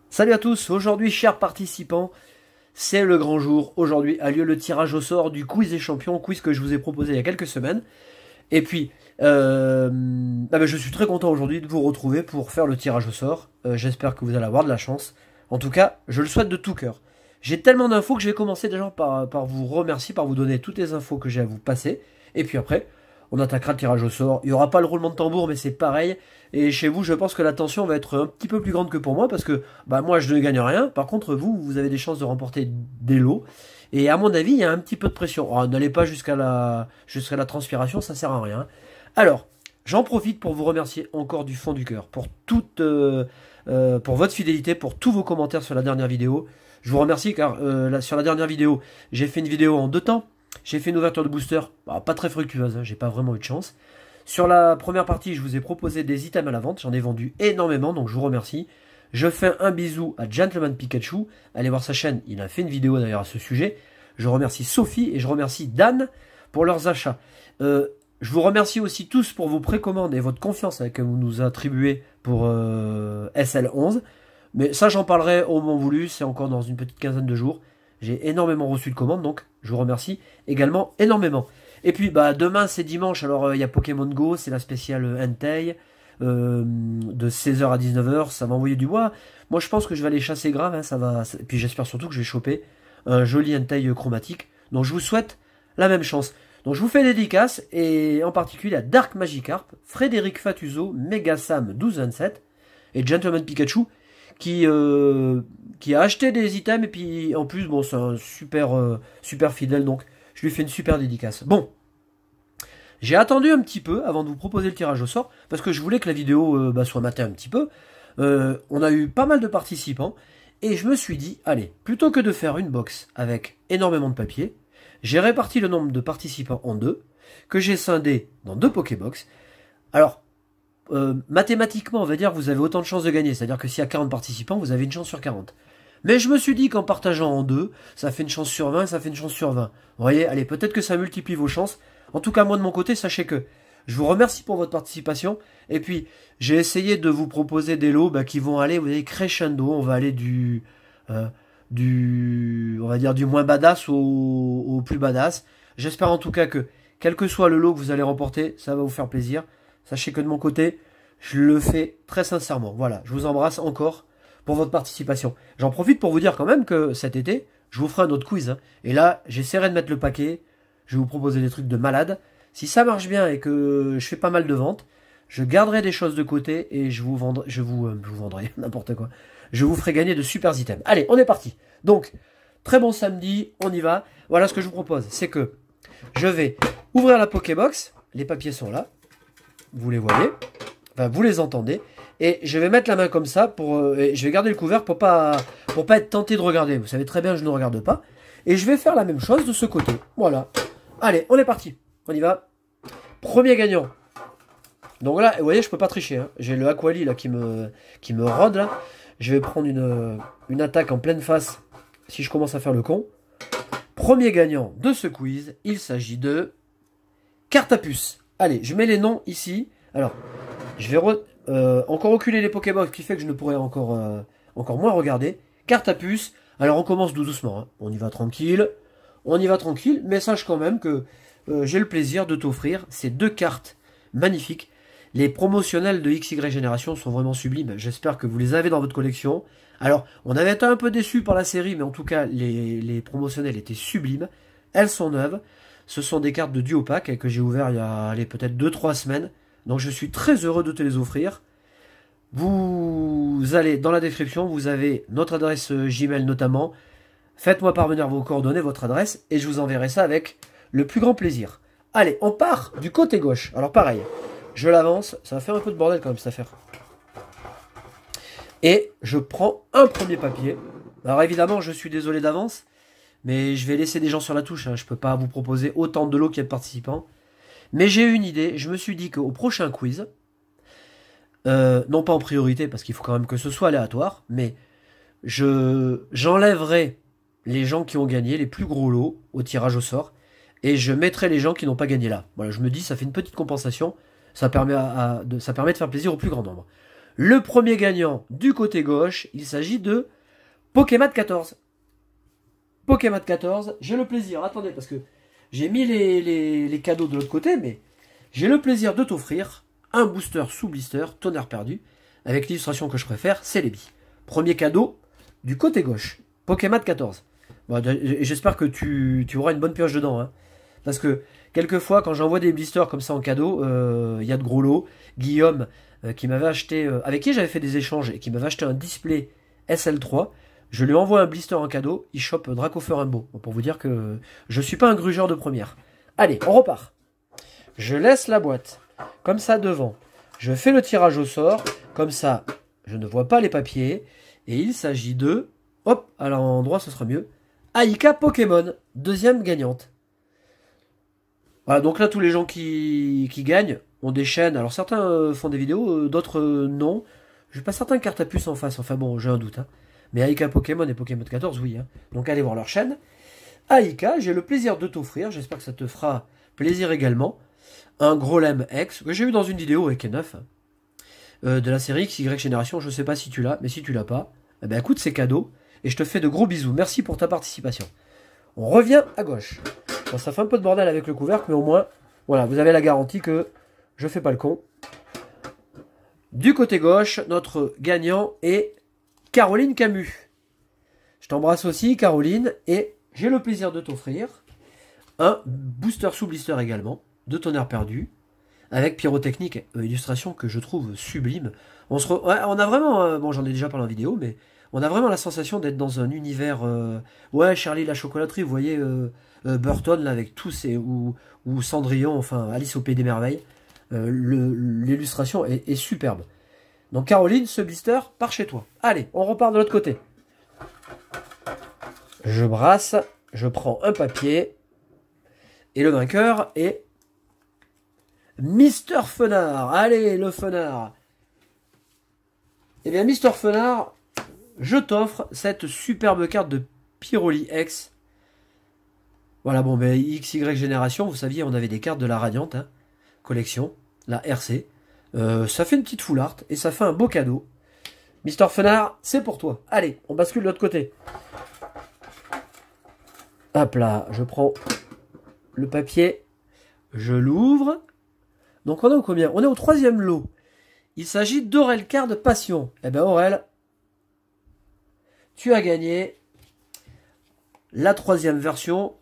Salut à tous, aujourd'hui chers participants, c'est le grand jour. Aujourd'hui a lieu le tirage au sort du quiz des champions, quiz que je vous ai proposé il y a quelques semaines. Et puis, je suis très content aujourd'hui de vous retrouver pour faire le tirage au sort. J'espère que vous allez avoir de la chance. En tout cas, je le souhaite de tout cœur. J'ai tellement d'infos que je vais commencer déjà par vous remercier, par vous donner toutes les infos que j'ai à vous passer. Et puis après, on attaquera le tirage au sort. Il n'y aura pas le roulement de tambour, mais c'est pareil. Et chez vous, je pense que la tension va être un petit peu plus grande que pour moi, parce que moi, je ne gagne rien. Par contre, vous avez des chances de remporter des lots. Et à mon avis, il y a un petit peu de pression. Oh, n'allez pas jusqu'à la transpiration, ça sert à rien. Alors, j'en profite pour vous remercier encore du fond du cœur pour pour votre fidélité, pour tous vos commentaires sur la dernière vidéo. Je vous remercie car sur la dernière vidéo, j'ai fait une vidéo en 2 temps. J'ai fait une ouverture de booster, pas très fructueuse, hein, j'ai pas vraiment eu de chance. Sur la première partie, je vous ai proposé des items à la vente, j'en ai vendu énormément, donc je vous remercie. Je fais un bisou à Gentleman Pikachu, allez voir sa chaîne, il a fait une vidéo d'ailleurs à ce sujet. Je remercie Sophie et je remercie Dan pour leurs achats. Je vous remercie aussi tous pour vos précommandes et votre confiance que vous nous attribuez pour SL11. Mais ça, j'en parlerai au moment voulu, c'est encore dans une petite quinzaine de jours. J'ai énormément reçu de commandes, donc je vous remercie également énormément. Et puis, demain, c'est dimanche, alors il y a Pokémon Go, c'est la spéciale Entei, de 16h à 19h, ça va envoyer du bois. Moi, je pense que je vais aller chasser grave, hein, ça va. Et puis, j'espère surtout que je vais choper un joli Entei chromatique. Donc, je vous souhaite la même chance. Donc, je vous fais dédicace, et en particulier à Dark Magikarp, Frédéric Fatuzo, Megasam 1227, et Gentleman Pikachu, qui a acheté des items, et puis en plus, bon, c'est un super fidèle, donc je lui fais une super dédicace. Bon, j'ai attendu un petit peu avant de vous proposer le tirage au sort, parce que je voulais que la vidéo soit matée un petit peu. On a eu pas mal de participants, et je me suis dit, allez, plutôt que de faire une box avec énormément de papier, j'ai réparti le nombre de participants en 2, que j'ai scindé dans 2 Pokébox. Alors, mathématiquement, on va dire, vous avez autant de chances de gagner. C'est-à-dire que s'il y a 40 participants, vous avez une chance sur 40. Mais je me suis dit qu'en partageant en 2, ça fait une chance sur 20 et ça fait une chance sur 20. Vous voyez, allez, peut-être que ça multiplie vos chances. En tout cas, moi de mon côté, sachez que je vous remercie pour votre participation. Et puis, j'ai essayé de vous proposer des lots qui vont aller, vous voyez, crescendo. On va aller on va dire, du moins badass au plus badass. J'espère en tout cas que, quel que soit le lot que vous allez remporter, ça va vous faire plaisir. Sachez que de mon côté, je le fais très sincèrement. Voilà, je vous embrasse encore pour votre participation. J'en profite pour vous dire quand même que cet été, je vous ferai un autre quiz. Hein. Et là, j'essaierai de mettre le paquet. Je vais vous proposer des trucs de malade. Si ça marche bien et que je fais pas mal de ventes, je garderai des choses de côté et je vous vendrai n'importe quoi. Je vous ferai gagner de super items. Allez, on est parti. Donc, très bon samedi, on y va. Voilà ce que je vous propose, c'est que je vais ouvrir la Pokébox. Les papiers sont là. Vous les voyez, enfin vous les entendez, et je vais mettre la main comme ça et je vais garder le couvert pour pas être tenté de regarder. Vous savez très bien, je ne regarde pas, et je vais faire la même chose de ce côté. Voilà. Allez, on est parti. On y va. Premier gagnant. Donc là, vous voyez, je peux pas tricher. Hein. J'ai le Aquali là qui me rôde là. Je vais prendre une attaque en pleine face si je commence à faire le con. Premier gagnant de ce quiz, il s'agit de Cartapuce. Allez, je mets les noms ici. Alors, je vais encore reculer les Pokébox, qui fait que je ne pourrai encore moins regarder. Cartapuce. Alors, on commence doucement. Hein. On y va tranquille. Mais sache quand même que j'ai le plaisir de t'offrir ces 2 cartes magnifiques. Les promotionnels de XY Génération sont vraiment sublimes. J'espère que vous les avez dans votre collection. Alors, on avait été un peu déçus par la série, mais en tout cas, les promotionnels étaient sublimes. Elles sont neuves. Ce sont des cartes de duo pack que j'ai ouvert il y a peut-être 2-3 semaines. Donc je suis très heureux de te les offrir. Vous allez dans la description, vous avez notre adresse Gmail notamment. Faites-moi parvenir vos coordonnées, votre adresse, et je vous enverrai ça avec le plus grand plaisir. Allez, on part du côté gauche. Alors pareil, je l'avance. Ça va faire un peu de bordel quand même cette affaire. Et je prends un premier papier. Alors évidemment, je suis désolé d'avance. Mais je vais laisser des gens sur la touche, hein. Je ne peux pas vous proposer autant de lots qu'il y a de participants. Mais j'ai eu une idée, je me suis dit qu'au prochain quiz, non pas en priorité, parce qu'il faut quand même que ce soit aléatoire, mais j'enlèverai les gens qui ont gagné, les plus gros lots, au tirage au sort, et je mettrai les gens qui n'ont pas gagné là. Voilà, je me dis, ça fait une petite compensation, ça permet, ça permet de faire plaisir au plus grand nombre. Le premier gagnant du côté gauche, il s'agit de Pokémon 14. Pokémon 14, j'ai le plaisir, attendez, parce que j'ai mis les cadeaux de l'autre côté, mais j'ai le plaisir de t'offrir un booster sous blister, tonnerre perdu, avec l'illustration que je préfère, c'est les billes. Premier cadeau du côté gauche, Pokémon 14. Bon, j'espère que tu auras une bonne pioche dedans, hein, parce que quelquefois, quand j'envoie des blisters comme ça en cadeau, il y a de gros lots. Guillaume, qui m'avait acheté, avec qui j'avais fait des échanges, et qui m'avait acheté un display SL3, je lui envoie un blister en cadeau, il chope Dracofer Rainbow. Bon, pour vous dire que je suis pas un grugeur de première. Allez, on repart. Je laisse la boîte, comme ça devant. Je fais le tirage au sort, comme ça je ne vois pas les papiers. Et il s'agit de, hop, à l'endroit ce sera mieux, Aika Pokémon, deuxième gagnante. Voilà, donc là tous les gens qui gagnent ont des chaînes. Alors certains font des vidéos, d'autres non. Je suis pas certain que carte à puce en face, enfin bon, j'ai un doute, hein. Mais Aika Pokémon et Pokémon 14, oui. Hein. Donc allez voir leur chaîne. Aika, j'ai le plaisir de t'offrir, j'espère que ça te fera plaisir également, un Grolem X, que j'ai eu dans une vidéo avec K9, de la série XY Génération, je sais pas si tu l'as, mais si tu l'as pas, eh ben écoute, c'est cadeau, et je te fais de gros bisous, merci pour ta participation. On revient à gauche. Bon, ça fait un peu de bordel avec le couvercle, mais au moins, voilà, vous avez la garantie que je fais pas le con. Du côté gauche, notre gagnant est Caroline Camus. Je t'embrasse aussi, Caroline, et j'ai le plaisir de t'offrir un booster sous blister également, de tonnerre perdu, avec pyrotechnique, illustration que je trouve sublime. Ouais, on a vraiment, bon j'en ai déjà parlé en vidéo, mais on a vraiment la sensation d'être dans un univers, ouais, Charlie la chocolaterie, vous voyez, Burton là avec tous ces, ou Cendrillon, enfin Alice au Pays des Merveilles, l'illustration est superbe. Donc Caroline, ce blister part chez toi. Allez, on repart de l'autre côté. Je brasse, je prends un papier, et le vainqueur est Mister Fenard. Allez, le Fenard. Eh bien, Mister Fenard, je t'offre cette superbe carte de Pyroli X. Voilà, bon, ben, XY Génération, vous saviez, on avait des cartes de la Radiante, hein, collection, la RC. Ça fait une petite full art, et ça fait un beau cadeau. Mister Fenard, c'est pour toi. Allez, on bascule de l'autre côté. Hop là, je prends le papier, je l'ouvre. Donc on est au combien? On est au troisième lot. Il s'agit d'Aurel Card Passion. Eh bien Aurel, tu as gagné la troisième version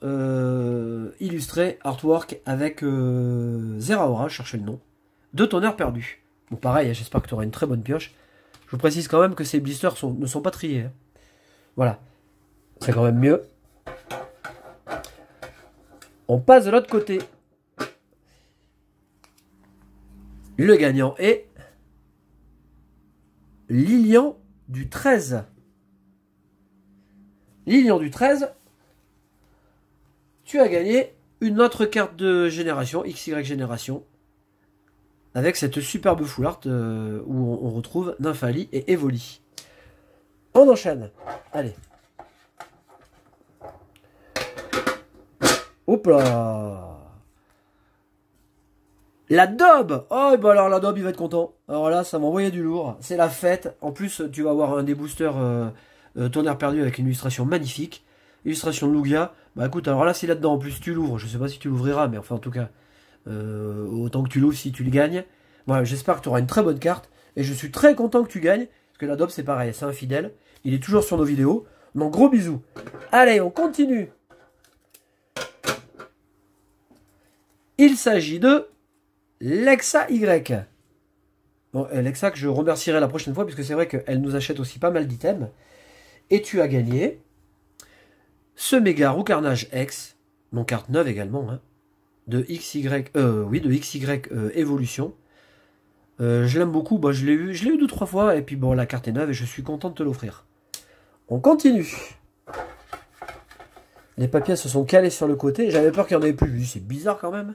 illustrée, artwork avec Zeraora, cherchez le nom, de tonnerre perdu. Bon pareil, j'espère que tu auras une très bonne pioche. Je vous précise quand même que ces blisters ne sont pas triés. Hein. Voilà, c'est quand même mieux. On passe de l'autre côté. Le gagnant est Lilian du 13. Lilian du 13, tu as gagné une autre carte de génération, XY Génération, avec cette superbe full art où on retrouve Nymphali et Evoli. On enchaîne. Allez. Hop là. La daube. Oh, bah alors la daube, il va être content. Alors là, ça m'a envoyé du lourd. C'est la fête. En plus, tu vas avoir un des boosters tonnerre perdu avec une illustration magnifique. Illustration de Lugia. Bah écoute, alors là, si là-dedans, en plus, tu l'ouvres. Je sais pas si tu l'ouvriras, mais enfin, en tout cas, autant que tu l'ouvres si tu le gagnes. Voilà, j'espère que tu auras une très bonne carte. Et je suis très content que tu gagnes. Parce que la daube, c'est pareil, c'est un fidèle. Il est toujours sur nos vidéos. Donc, gros bisous. Allez, on continue. Il s'agit de Lexa Y. Bon, Lexa que je remercierai la prochaine fois, puisque c'est vrai qu'elle nous achète aussi pas mal d'items. Et tu as gagné ce méga Roucarnage X, mon carte neuve également, hein, de XY, de XY Evolution. Je l'aime beaucoup, bah, je l'ai eu 2-3 fois, et puis bon, la carte est neuve et je suis content de te l'offrir. On continue. Les papiers se sont calés sur le côté, j'avais peur qu'il n'y en ait plus, c'est bizarre quand même.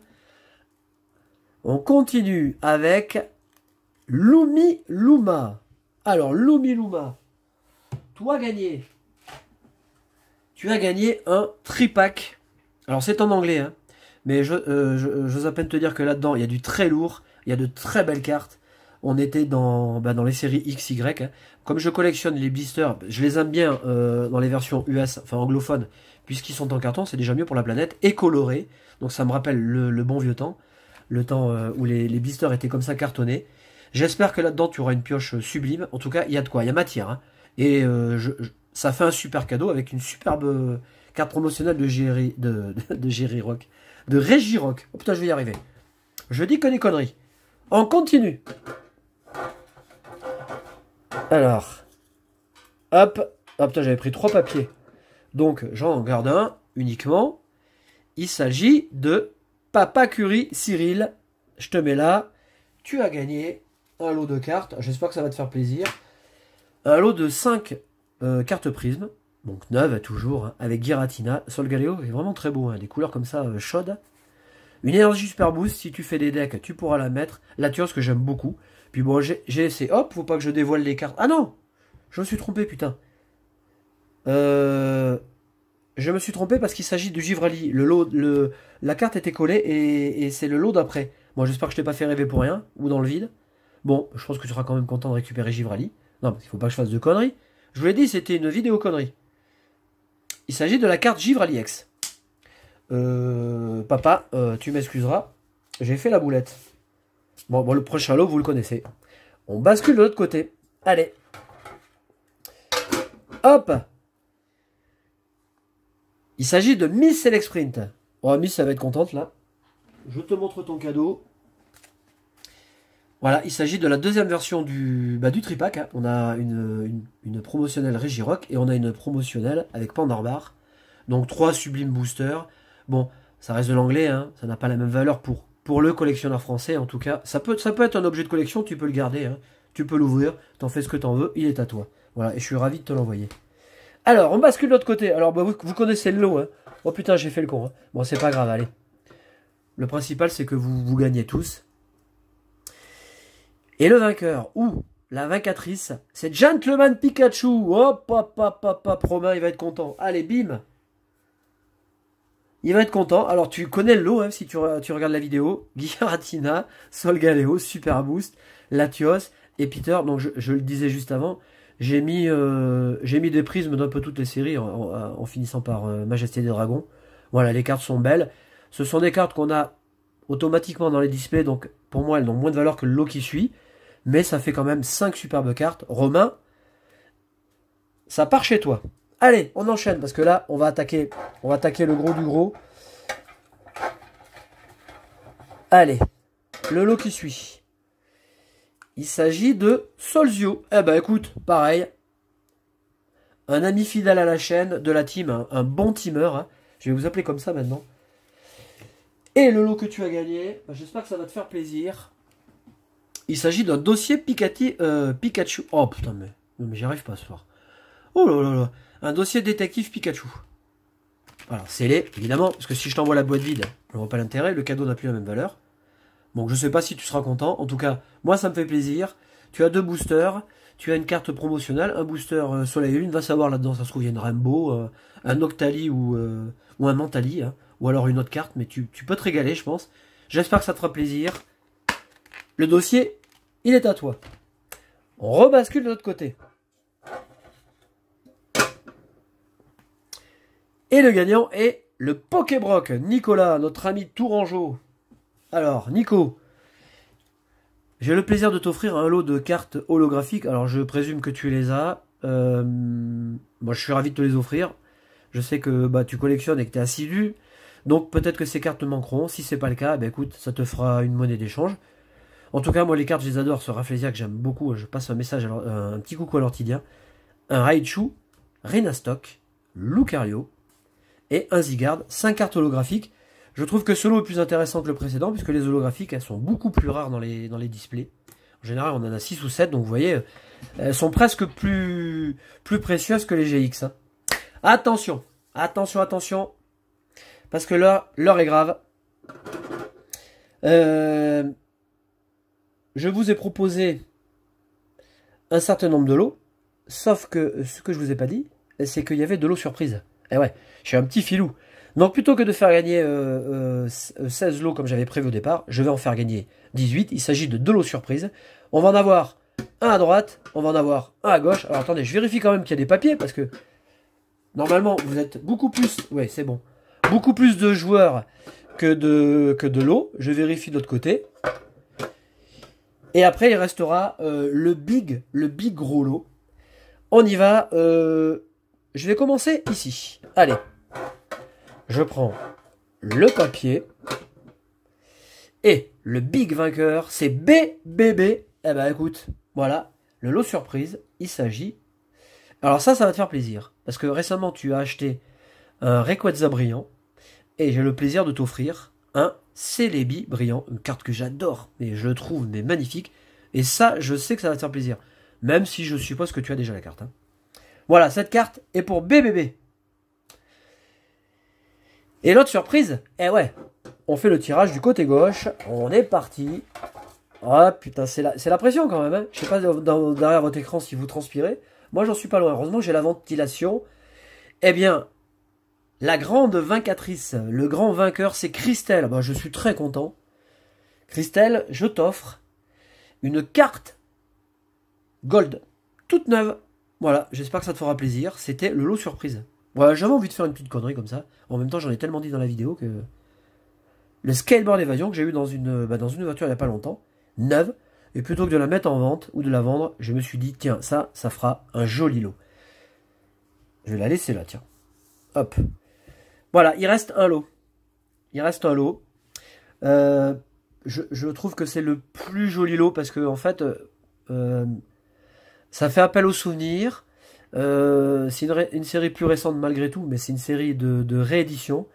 On continue avec Lumi Luma. Alors, Lumi Luma, tu as gagné un tripack. Alors, c'est en anglais, hein. Mais j'ose à peine te dire que là-dedans, il y a du très lourd, il y a de très belles cartes. On était dans les séries XY. Hein. Comme je collectionne les blisters, je les aime bien dans les versions US, enfin anglophones, puisqu'ils sont en carton, c'est déjà mieux pour la planète, et colorés. Donc ça me rappelle le bon vieux temps, le temps où les blisters étaient comme ça cartonnés. J'espère que là-dedans, tu auras une pioche sublime. En tout cas, il y a de quoi, il y a matière. Hein. Et ça fait un super cadeau avec une superbe carte promotionnelle de Jerry Rock. De Régirock. Oh putain, je vais y arriver. Je dis que des conneries. On continue. Alors. Hop. Ah putain, j'avais pris 3 papiers. Donc, j'en garde un uniquement. Il s'agit de Papa Curie Cyril. Je te mets là. Tu as gagné un lot de cartes. J'espère que ça va te faire plaisir. Un lot de 5 cartes prismes. Donc neuve toujours, hein, avec Giratina. Solgaleo est vraiment très beau, hein, des couleurs comme ça chaudes. Une énergie super boost, si tu fais des decks, tu pourras la mettre. Latios que j'aime beaucoup. Puis bon, j'ai essayé, hop, faut pas que je dévoile les cartes. Ah non, je me suis trompé, putain. Je me suis trompé parce qu'il s'agit du Givrali. La carte était collée et c'est le lot d'après. Bon, j'espère que je t'ai pas fait rêver pour rien, ou dans le vide. Bon, je pense que tu seras quand même content de récupérer Givrali. Non, parce qu'il faut pas que je fasse de conneries. Je vous l'ai dit, c'était une vidéo connerie. Il s'agit de la carte Givrali X. Papa, tu m'excuseras. J'ai fait la boulette. Bon, le prochain lot, vous le connaissez. On bascule de l'autre côté. Allez. Hop. Il s'agit de Miss Select Sprint. Oh, Miss, ça va être contente, là. Je te montre ton cadeau. Voilà, il s'agit de la deuxième version du tripack. Hein. On a une promotionnelle Régirock et on a une promotionnelle avec Pandorbar. Donc 3 sublimes boosters. Bon, ça reste de l'anglais, hein. Ça n'a pas la même valeur pour le collectionneur français. En tout cas, ça peut être un objet de collection, tu peux le garder. Hein. Tu peux l'ouvrir, t'en fais ce que t'en veux, il est à toi. Voilà, et je suis ravi de te l'envoyer. Alors, on bascule de l'autre côté. Alors, bah, vous connaissez le lot. Hein. Oh putain, j'ai fait le con. Hein. Bon, c'est pas grave, allez. Le principal, c'est que vous gagnez tous. Et le vainqueur, ou la vaincatrice, c'est Gentleman Pikachu. Hop, hop, hop, hop, hop, Romain, il va être content. Allez, bim. Il va être content. Alors, tu connais le lot, hein, si tu regardes la vidéo. Giratina, Solgaleo, Super Boost, Latios et Peter. Donc, je le disais juste avant, j'ai mis des prismes d'un peu toutes les séries, en finissant par Majesté des Dragons. Voilà, les cartes sont belles. Ce sont des cartes qu'on a automatiquement dans les displays, donc pour moi, elles n'ont moins de valeur que le lot qui suit. Mais ça fait quand même 5 superbes cartes. Romain, ça part chez toi. Allez, on enchaîne, parce que là, on va attaquer le gros du gros. Allez, le lot qui suit. Il s'agit de Solzio. Eh ben écoute, pareil. Un ami fidèle à la chaîne de la team, un bon teamer. Hein. Je vais vous appeler comme ça maintenant. Et le lot que tu as gagné, j'espère que ça va te faire plaisir. Il s'agit d'un dossier Pikachu. Oh putain, mais j'y arrive pas ce soir. Oh là là là. Un dossier détective Pikachu. Alors, scellé, évidemment, parce que si je t'envoie la boîte vide, je ne vois pas l'intérêt, le cadeau n'a plus la même valeur. Donc je sais pas si tu seras content. En tout cas, moi ça me fait plaisir. Tu as 2 boosters, tu as une carte promotionnelle, un booster Soleil et Lune, va savoir là-dedans, ça se trouve, il y a une Rainbow, un Octali ou un Mentali, hein, ou alors une autre carte, mais tu peux te régaler, je pense. J'espère que ça te fera plaisir. Le dossier, il est à toi. On rebascule de l'autre côté. Et le gagnant est le Pokébrock, Nicolas, notre ami Tourangeau. Alors, Nico, j'ai le plaisir de t'offrir un lot de cartes holographiques. Alors, je présume que tu les as. Moi, je suis ravi de te les offrir. Je sais que tu collectionnes et que tu es assidu. Donc, peut-être que ces cartes te manqueront. Si c'est pas le cas, écoute, ça te fera une monnaie d'échange. En tout cas, moi, les cartes, je les adore. Ce Rafflesia que j'aime beaucoup. Je passe un message, un petit coucou à l'Ortidia. Un Raichu, Renastock, Lucario et un Zygarde. 5 cartes holographiques. Je trouve que ce lot est plus intéressant que le précédent, puisque les holographiques, elles sont beaucoup plus rares dans les displays. En général, on en a 6 ou 7, donc vous voyez, elles sont presque plus précieuses que les GX. Hein. Attention, attention, attention, parce que là, l'heure est grave. Je vous ai proposé un certain nombre de lots, sauf que ce que je vous ai pas dit, c'est qu'il y avait de lots surprises. Et ouais, je suis un petit filou. Donc plutôt que de faire gagner 16 lots comme j'avais prévu au départ, je vais en faire gagner 18. Il s'agit de 2 lots surprises. On va en avoir un à droite, on va en avoir un à gauche. Alors attendez, je vérifie quand même qu'il y a des papiers parce que normalement vous êtes beaucoup plus... Ouais, c'est bon. Beaucoup plus de joueurs que de lots. Je vérifie de l'autre côté. Et après il restera le big gros lot. On y va. Je vais commencer ici. Allez. Je prends le papier. Et le big vainqueur, c'est BBB. Eh ben écoute, voilà, le lot surprise, il s'agit... Alors ça va te faire plaisir. Parce que récemment, tu as acheté un Rayquaza brillant. Et j'ai le plaisir de t'offrir un Celebi brillant. Une carte que j'adore, mais je le trouve mais magnifique. Et ça, je sais que ça va te faire plaisir. Même si je suppose que tu as déjà la carte. Hein. Voilà, cette carte est pour BBB. Et l'autre surprise, eh ouais, on fait le tirage du côté gauche. On est parti. Ah putain, c'est la pression quand même. Hein. Je sais pas derrière votre écran si vous transpirez. Moi, j'en suis pas loin. Heureusement, j'ai la ventilation. Eh bien, la grande vaincatrice, le grand vainqueur, c'est Christelle. Bah, je suis très content. Christelle, je t'offre une carte Gold, toute neuve. Voilà, j'espère que ça te fera plaisir. C'était le lot surprise. Voilà, j'avais envie de faire une petite connerie comme ça. En même temps, j'en ai tellement dit dans la vidéo que... Le skateboard évasion que j'ai eu dans une voiture il n'y a pas longtemps, neuve, et plutôt que de la mettre en vente ou de la vendre, je me suis dit, tiens, ça fera un joli lot. Je vais la laisser là, tiens. Hop. Voilà, il reste un lot. Il reste un lot. Je trouve que c'est le plus joli lot parce que, en fait, ça fait appel aux souvenirs. C'est une série plus récente malgré tout, mais c'est une série de réédition.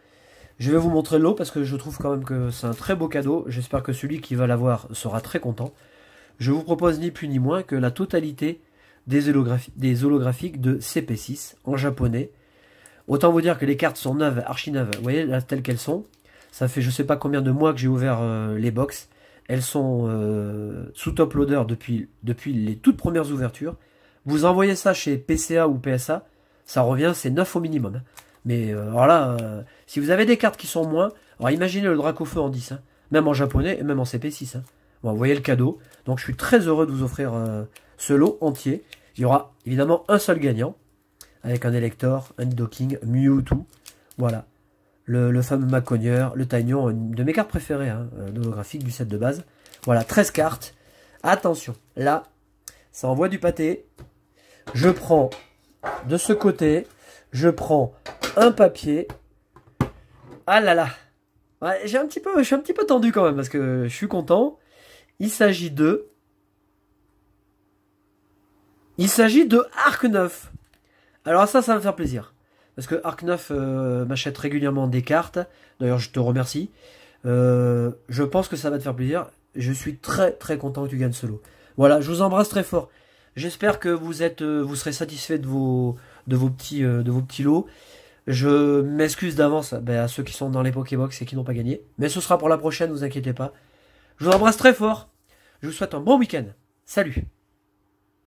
Je vais vous montrer le lot parce que je trouve quand même que c'est un très beau cadeau. J'espère que celui qui va l'avoir sera très content. Je vous propose ni plus ni moins que la totalité des holographiques de CP6 en japonais. Autant vous dire que les cartes sont neuves, archi neuves. Vous voyez là telles qu'elles sont. Ça fait je sais pas combien de mois que j'ai ouvert les box. Elles sont sous top loader depuis les toutes premières ouvertures. Vous envoyez ça chez PCA ou PSA, ça revient, c'est 9 au minimum. Mais alors là, si vous avez des cartes qui sont moins, alors imaginez le Dracofeu en 10, hein, même en japonais et même en CP6. Hein. Bon, vous voyez le cadeau. Donc je suis très heureux de vous offrir ce lot entier. Il y aura évidemment un seul gagnant, avec un Elector, un Docking, Mewtwo. Voilà. Le fameux Maconieur, le Taignon, une de mes cartes préférées, hein, holographique du set de base. Voilà, 13 cartes. Attention, là, ça envoie du pâté. Je prends de ce côté, je prends un papier. Ah là là. Ouais, je suis un petit peu tendu quand même parce que je suis content. Il s'agit de Arc 9. Alors ça va me faire plaisir. Parce que Arc 9 m'achète régulièrement des cartes. D'ailleurs, je te remercie. Je pense que ça va te faire plaisir. Je suis très très content que tu gagnes ce lot. Voilà, je vous embrasse très fort. J'espère que vous serez satisfait de vos petits lots. Je m'excuse d'avance à ceux qui sont dans les Pokébox et qui n'ont pas gagné. Mais ce sera pour la prochaine, ne vous inquiétez pas. Je vous embrasse très fort. Je vous souhaite un bon week-end. Salut!